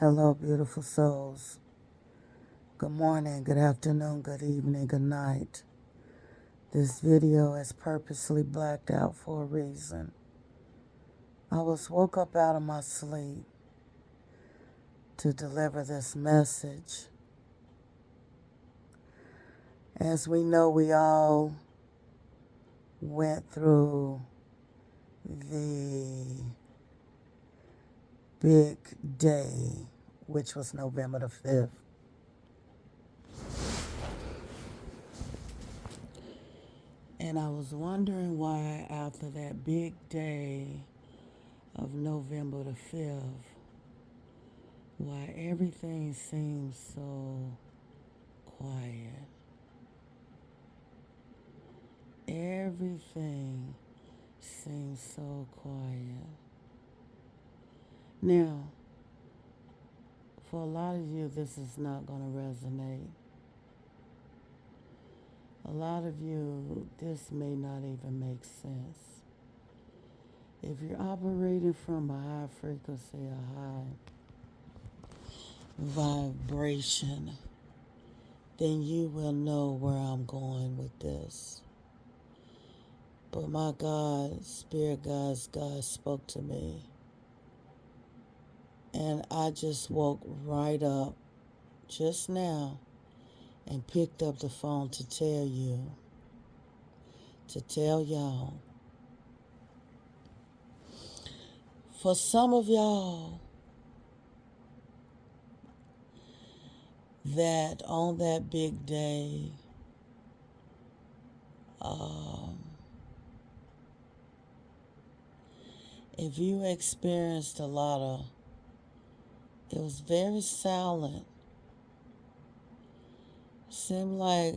Hello, beautiful souls. Good morning, good afternoon, good evening, good night. This video is purposely blacked out for a reason. I was woke up out of my sleep to deliver this message. As we know, we all went through the big day, which was November the 5th. And I was wondering why after that big day of November the 5th, why everything seems so quiet. Everything seems so quiet. Now, for a lot of you, this is not going to resonate. A lot of you, this may not even make sense. If you're operating from a high frequency, a high vibration, then you will know where I'm going with this. But my God, Spirit God's God spoke to me. And I just woke right up just now and picked up the phone to tell you, to tell y'all. For some of y'all, that on that big day, if you experienced a lot of, it was very silent. Seemed like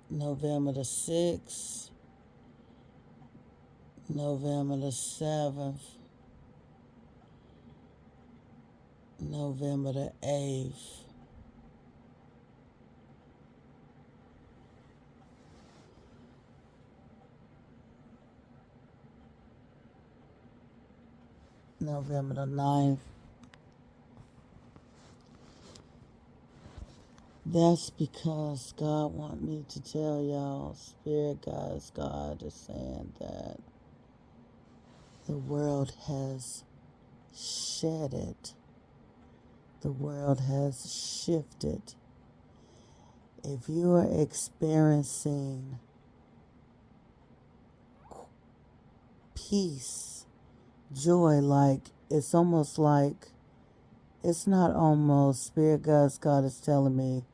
November the 6th, November the 7th, November the 8th. November the 9th. That's because God want me to tell y'all, Spirit God's God is saying that the world has shedded. The world has shifted. If you are experiencing peace, joy, like it's almost like, it's not almost, Spirit God's God is telling me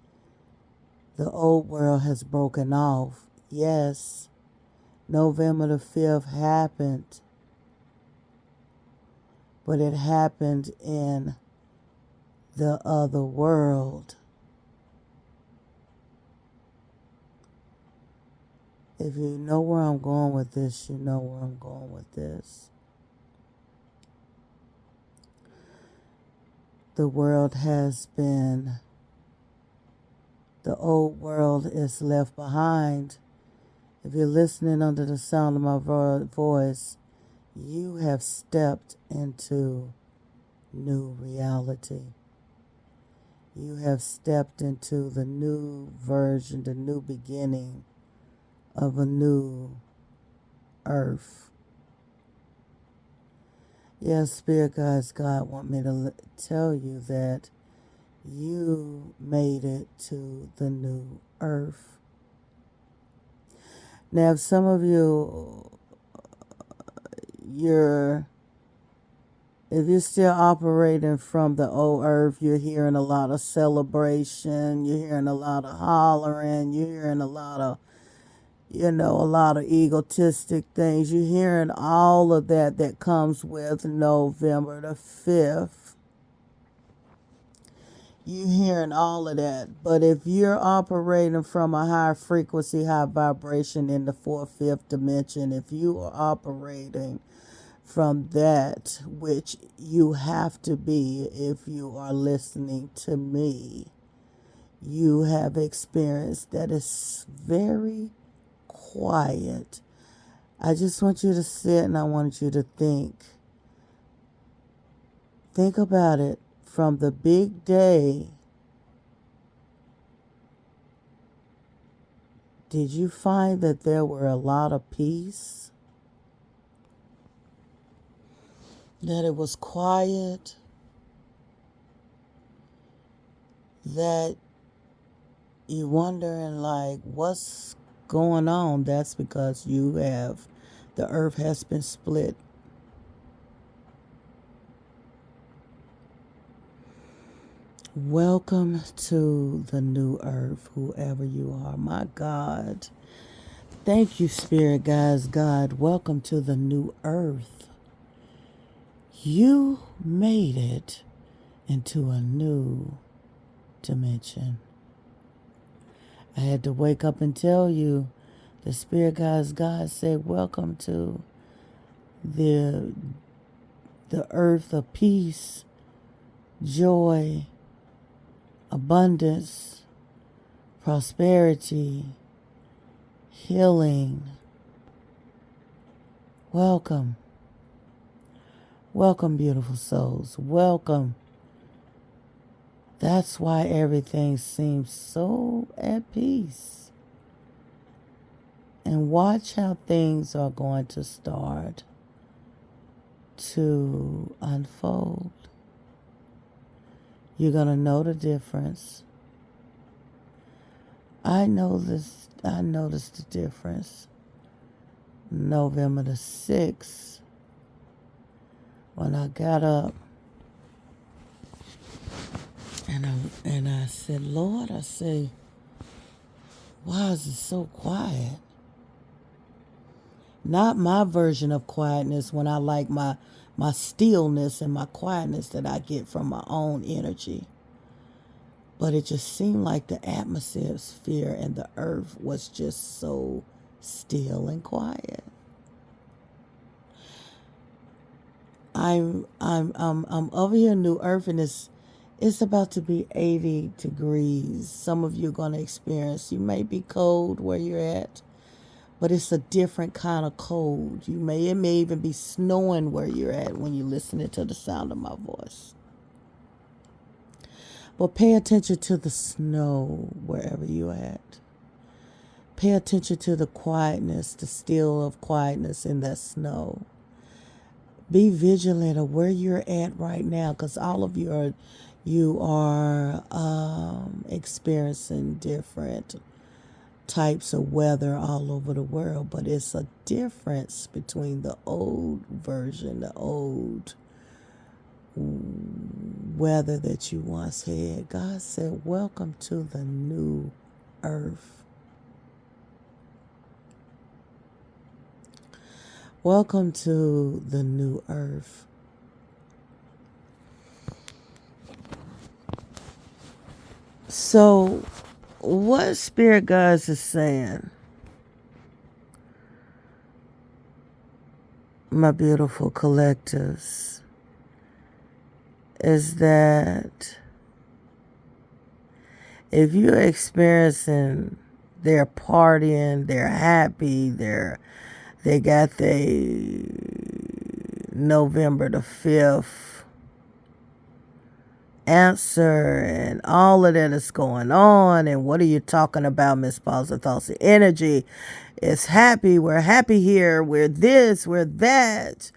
the old world has broken off. Yes, November the 5th happened, but it happened in the other world. If you know where I'm going with this, you know where I'm going with this. The world has been, the old world is left behind. If you're listening under the sound of my voice, you have stepped into new reality. You have stepped into the new version, the new beginning of a new earth. Yes, Spirit God's God want me to tell you that you made it to the new earth. Now, if some of you, if you're still operating from the old earth, you're hearing a lot of celebration, you're hearing a lot of hollering, you're hearing a lot of, a lot of egotistic things. You're hearing all of that comes with November the 5th. You're hearing all of that. But if you're operating from a high frequency, high vibration in the fourth, fifth dimension, if you are operating from that, which you have to be if you are listening to me, you have experienced that it's very quiet. I just want you to sit and I want you to think Think about it. From the big day, did you find that there were a lot of peace? That it was quiet? That you wondering like what's going on? That's because the earth has been split. Welcome to the new earth, whoever you are. My God. Thank you, Spirit guys. God, welcome to the new earth. You made it into a new dimension. I had to wake up and tell you, the Spirit guys, God said, welcome to the earth of peace, joy, abundance, prosperity, healing. Welcome. Welcome, beautiful souls. Welcome. That's why everything seems so at peace. And watch how things are going to start to unfold. You're going to know the difference. I noticed the difference November the 6th when I got up and I said, Lord, I say, why is it so quiet? Not my version of quietness when I like my stillness and my quietness that I get from my own energy. But it just seemed like the atmosphere and the earth was just so still and quiet. I'm over here in New Earth, and it's about to be 80 degrees. Some of you are going to experience. You may be cold where you're at, but it's a different kind of cold. It may even be snowing where you're at when you're listening to the sound of my voice. But pay attention to the snow wherever you're at. Pay attention to the quietness, the still of quietness in that snow. Be vigilant of where you're at right now, because all of you are experiencing different types of weather all over the world, but it's a difference between the old version, the old weather that you once had. God said, welcome to the new earth. Welcome to the new earth. So, what Spirit Guides is saying, my beautiful collectives, is that if you're experiencing they're partying, they're happy, they got the November the 5th answer and all of that is going on, and what are you talking about, Miss Positive Thoughts and Energy? It's happy, we're happy here, we're this, we're that.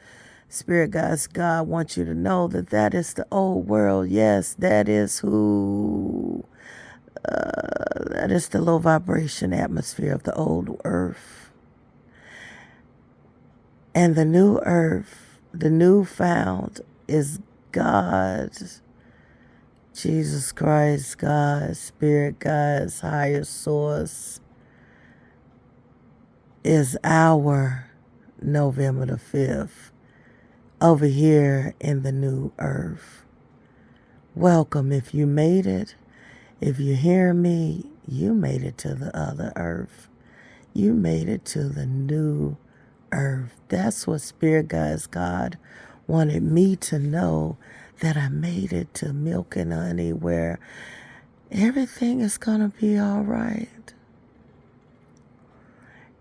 Spirit guides, God wants you to know that is the old world. Yes, that is that is the low vibration atmosphere of the old earth. And the new earth, the new found, is God, Jesus Christ, God, Spirit, God's higher source, is our November the 5th over here in the new earth. Welcome. If you made it, if you hear me, you made it to the other earth. You made it to the new earth. That's what Spirit Guides God wanted me to know, that I made it to milk and honey, where everything is going to be all right.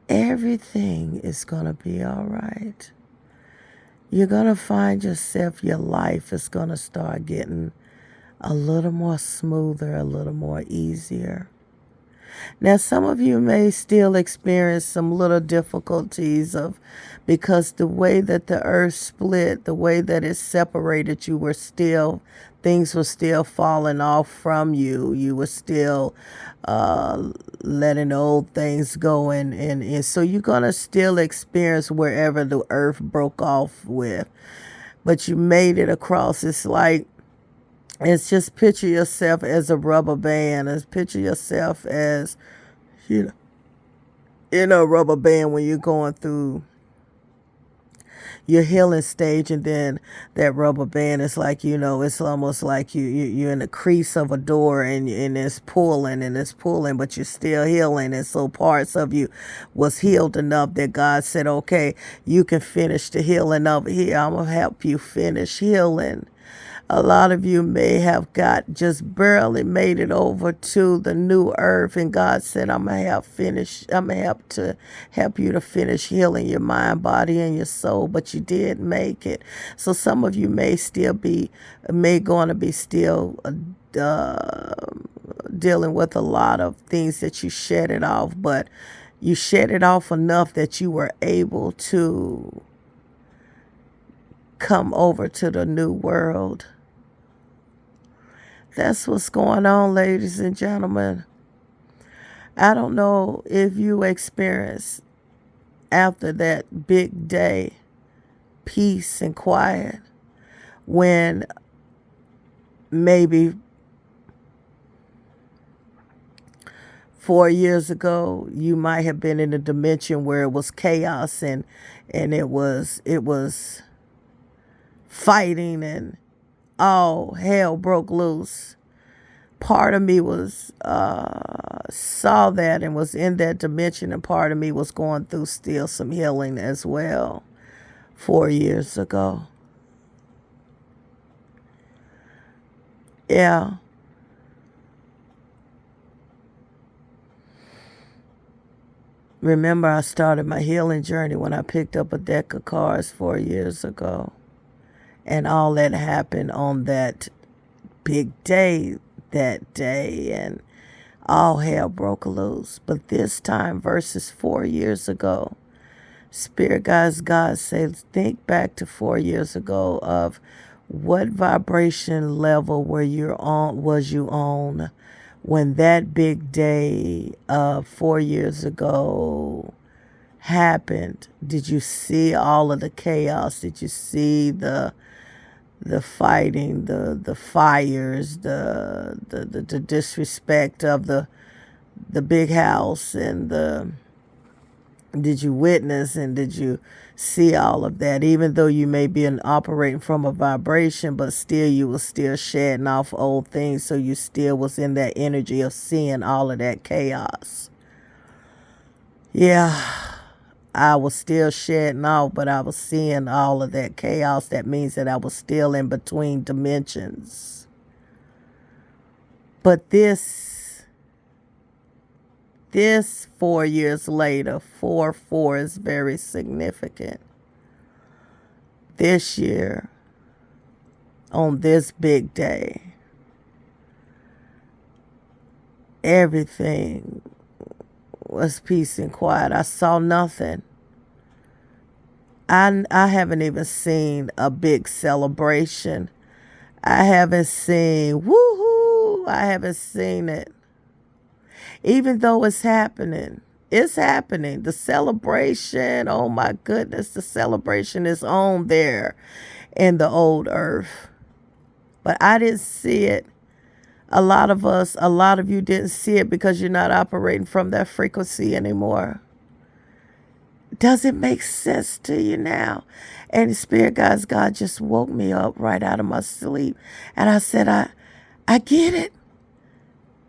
Everything is going to be all right. you're going to find yourself, your life is going to start getting a little more smoother, a little more easier. Now, some of you may still experience some little difficulties because the way that the earth split, the way that it separated, things were still falling off from you. You were still letting old things go. And so you're going to still experience wherever the earth broke off with. But you made it across. It's just picture yourself as a rubber band. Picture yourself as, a rubber band when you're going through your healing stage, and then that rubber band is like, it's almost like you're in the crease of a door, and it's pulling and it's pulling, but you're still healing. And so parts of you was healed enough that God said, okay, you can finish the healing over here. I'm going to help you finish healing. A lot of you may have just barely made it over to the new earth, and God said, I'm gonna help you to finish healing your mind, body, and your soul. But you did make it. So some of you may going to be still dealing with a lot of things that you shed it off, but you shed it off enough that you were able to come over to the new world. That's what's going on, ladies and gentlemen. I don't know if you experience, after that big day, peace and quiet, when maybe 4 years ago you might have been in a dimension where it was chaos and it was fighting and all hell broke loose. Part of me saw that and was in that dimension, and part of me was going through still some healing as well 4 years ago. Yeah. Remember, I started my healing journey when I picked up a deck of cards 4 years ago. And all that happened on that big day that day, and all hell broke loose. But this time versus 4 years ago, Spirit guides God says, think back to 4 years ago of what vibration level was you on when that big day of 4 years ago happened. Did you see all of the chaos? Did you see the fighting, the fires, the disrespect of the big house, and did you witness and did you see all of that? Even though you may be operating from a vibration, but still you was still shedding off old things, so you still was in that energy of seeing all of that chaos. Yeah. I was still shedding off, but I was seeing all of that chaos. That means that I was still in between dimensions. But this 4 years later, 4 is very significant. This year, on this big day, everything was peace and quiet. I saw nothing. I haven't even seen a big celebration. I haven't seen woohoo. I haven't seen it. Even though it's happening. It's happening. The celebration, oh my goodness, the celebration is on there in the old earth. But I didn't see it. A lot of you didn't see it because you're not operating from that frequency anymore. Does it make sense to you now? And the Spirit guides, God just woke me up right out of my sleep. And I said, I get it.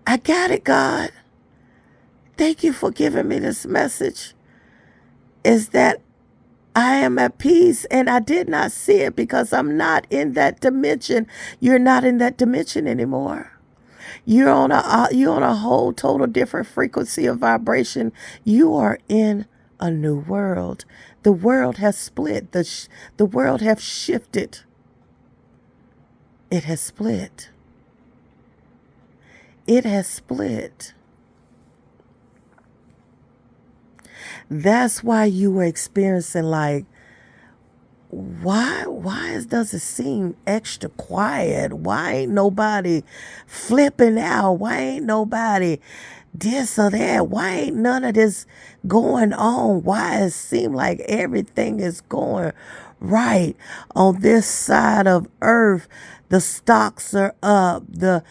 I got it, God. Thank you for giving me this message. Is that I am at peace, and I did not see it because I'm not in that dimension. You're not in that dimension anymore. You're on a whole total different frequency of vibration. You are in a new world. The world has split. The world has shifted. It has split. It has split. That's why you were experiencing like, why does it seem extra quiet? Why ain't nobody flipping out? Why ain't nobody this or that? Why ain't none of this going on? Why it seem like everything is going right on this side of earth? The stocks are up. The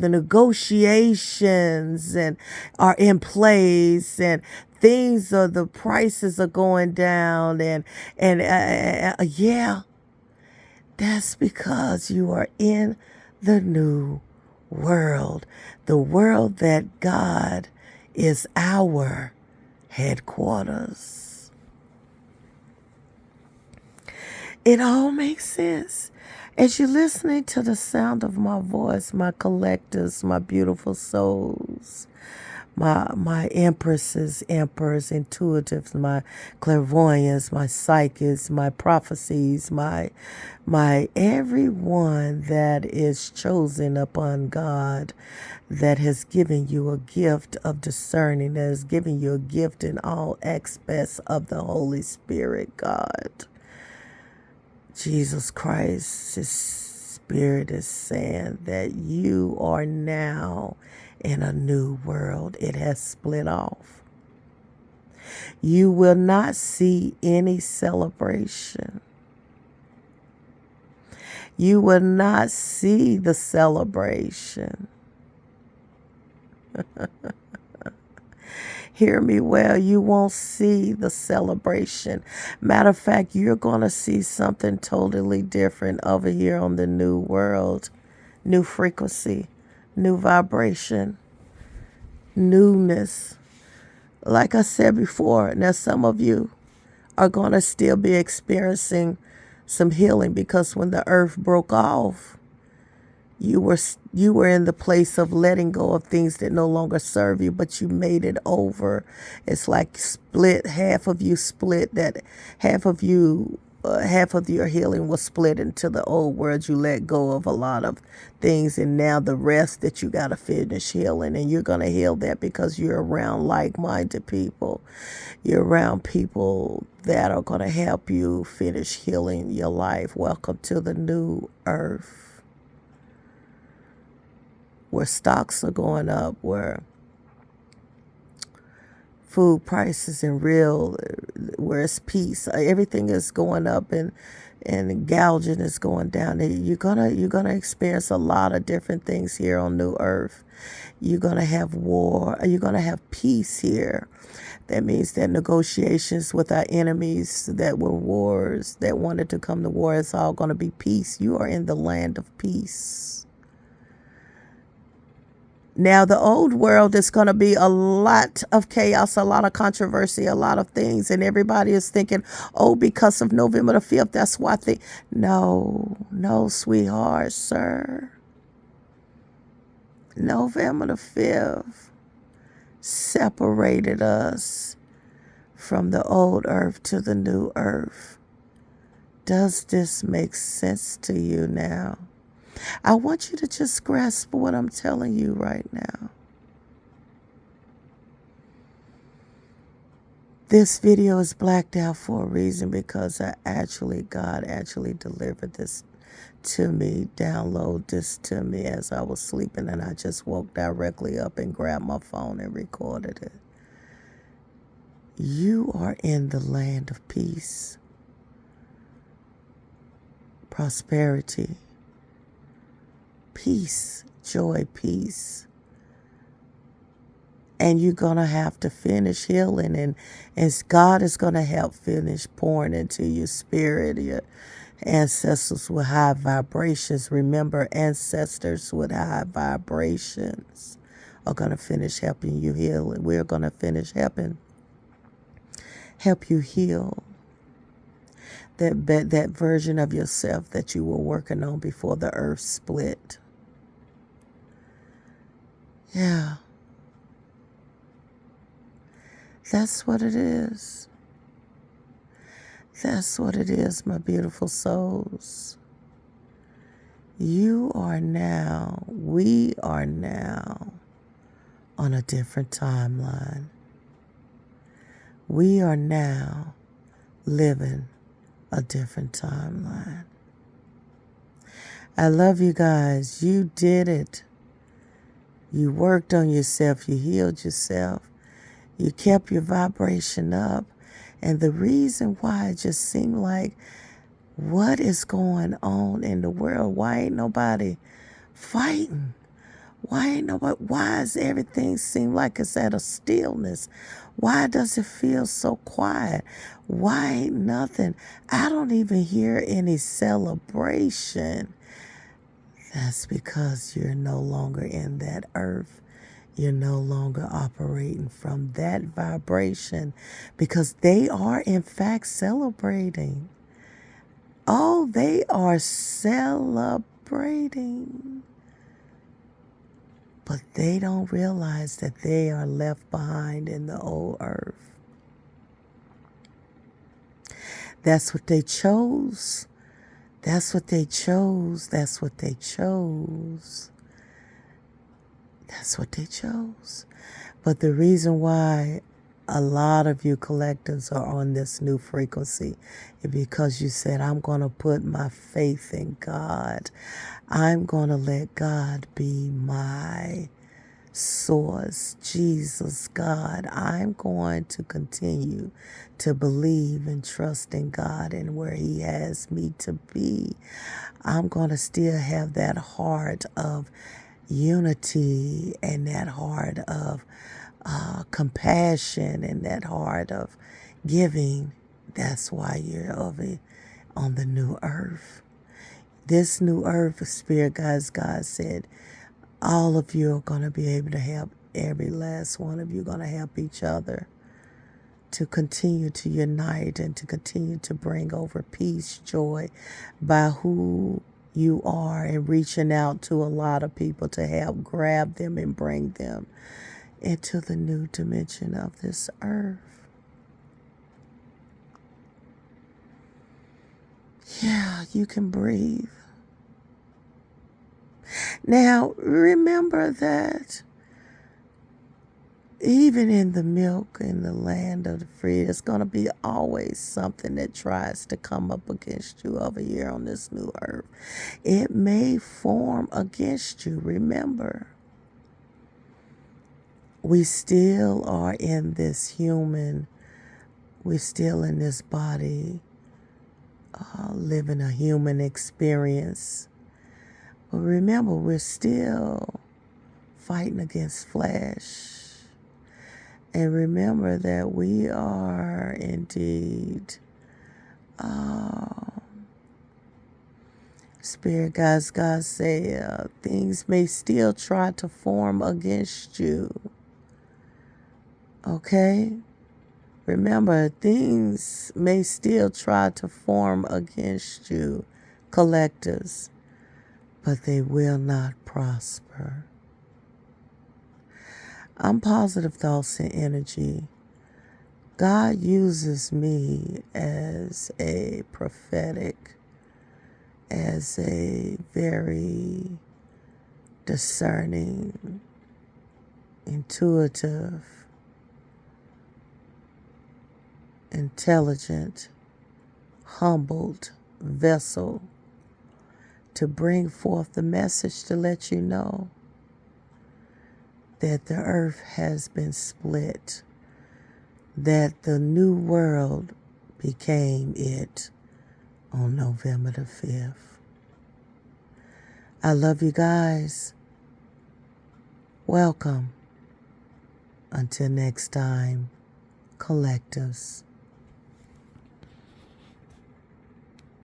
negotiations and are in place, and things are, the prices are going down, and yeah, that's because you are in the new world, the world that God is our headquarters. It all makes sense. As you're listening to the sound of my voice, my collectors, my beautiful souls, my empresses, emperors, intuitives, my clairvoyants, my psychics, my prophecies, my everyone that is chosen upon God, that has given you a gift of discerning, that has given you a gift in all aspects of the Holy Spirit, God. Jesus Christ, His Spirit is saying that you are now in a new world. It has split off. You will not see any celebration. You will not see the celebration. Hear me well, you won't see the celebration. Matter of fact, you're going to see something totally different over here on the new world. New frequency, new vibration, newness. Like I said before, now some of you are going to still be experiencing some healing, because when the earth broke off, you were in the place of letting go of things that no longer serve you, but you made it over. It's like split. Half of you split. That half of you, half of your healing was split into the old world. You let go of a lot of things, and now the rest that you got to finish healing, and you're gonna heal that because you're around like-minded people. You're around people that are gonna help you finish healing your life. Welcome to the new earth, where stocks are going up, where food prices and real, where it's peace. Everything is going up, and gouging is going down. You're gonna experience a lot of different things here on New Earth. You're gonna have war. You're gonna have peace here. That means that negotiations with our enemies that were wars, that wanted to come to war, it's all gonna be peace. You are in the land of peace. Now, the old world is going to be a lot of chaos, a lot of controversy, a lot of things. And everybody is thinking, oh, because of November the 5th, that's why they... No, sweetheart, sir. November the 5th separated us from the old earth to the new earth. Does this make sense to you now? I want you to just grasp what I'm telling you right now. This video is blacked out for a reason, because God actually delivered this to me, download this to me as I was sleeping, and I just woke directly up and grabbed my phone and recorded it. You are in the land of peace, prosperity, peace, joy, peace. And you're going to have to finish healing, and God is going to help finish pouring into your spirit, your ancestors with high vibrations. Remember, ancestors with high vibrations are going to finish helping you heal, and we're going to finish help you heal that version of yourself that you were working on before the earth split. Yeah. That's what it is. That's what it is, my beautiful souls. We are now on a different timeline. We are now living a different timeline. I love you guys. You did it. You worked on yourself. You healed yourself. You kept your vibration up. And the reason why it just seemed like, what is going on in the world? Why ain't nobody fighting? Why does everything seem like it's at a stillness? Why does it feel so quiet? Why ain't nothing? I don't even hear any celebration. That's because you're no longer in that earth. You're no longer operating from that vibration, because they are in fact celebrating. Oh, they are celebrating. But they don't realize that they are left behind in the old earth. That's what they chose. That's what they chose. That's what they chose. That's what they chose. But the reason why a lot of you collectors are on this new frequency is because you said, I'm going to put my faith in God. I'm going to let God be my source, Jesus, God. I'm going to continue to believe and trust in God and where He has me to be. I'm going to still have that heart of unity and that heart of compassion and that heart of giving. That's why you're on the new earth. This new earth, Spirit Guides, God said, all of you are going to be able to help. Every last one of you are going to help each other to continue to unite and to continue to bring over peace, joy by who you are, and reaching out to a lot of people to help grab them and bring them into the new dimension of this earth. Yeah, you can breathe. Now, remember that even in the milk in the land of the free, there's going to be always something that tries to come up against you over here on this new earth. It may form against you. Remember, we still are in this human, we're still in this body, living a human experience. But remember, we're still fighting against flesh. And remember that we are indeed Spirit Guides, God say things may still try to form against you. Okay? Remember, things may still try to form against you, collectors, but they will not prosper. I'm Positive Thoughts and Energy. God uses me as a prophetic, as a very discerning, intuitive, intelligent, humbled vessel to bring forth the message to let you know that the earth has been split, that the new world became it on November the 5th. I love you guys. Welcome. Until next time, collectives.